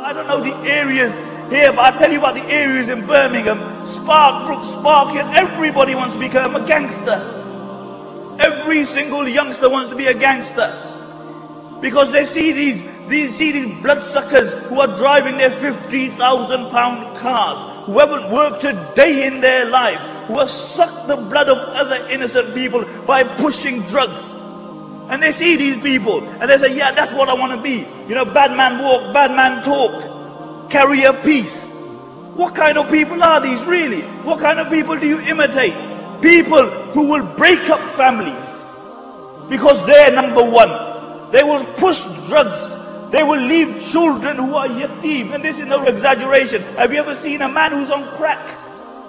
I don't know the areas here, but I'll tell you about the areas in Birmingham, Sparkbrook, Sparkhill. Everybody wants to become a gangster. Every single youngster wants to be a gangster. Because they see these bloodsuckers who are driving their £50,000 cars, who haven't worked a day in their life, who have sucked the blood of other innocent people by pushing drugs. And they see these people and they say, yeah, that's what I want to be. You know, bad man walk, bad man talk, carry a peace. What kind of people are these really? What kind of people do you imitate? People who will break up families because they're number one. They will push drugs. They will leave children who are yatim. And this is no exaggeration. Have you ever seen a man who's on crack?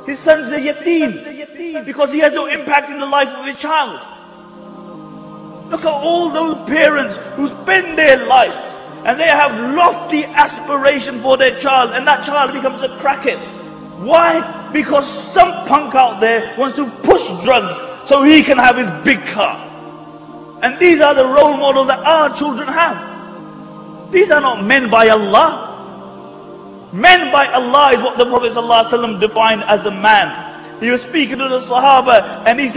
His son's a yatim because he has no impact in the life of his child. Look at all those parents who spend their life and they have lofty aspiration for their child, and that child becomes a crackhead. Why? Because some punk out there wants to push drugs so he can have his big car. And these are the role models that our children have. These are not men by Allah. Men by Allah is what the Prophet ﷺ defined as a man. He was speaking to the Sahaba and he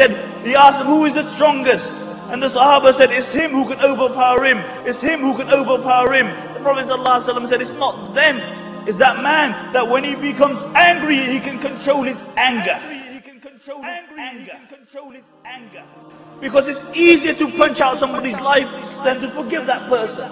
asked them, who is the strongest? And the Sahaba said, it's him who can overpower him. It's him who can overpower him. The Prophet ﷺ said, it's not them. It's that man that when he becomes angry, he can control his anger. He can control his anger. Because it's easier to punch out somebody's life than to forgive that person.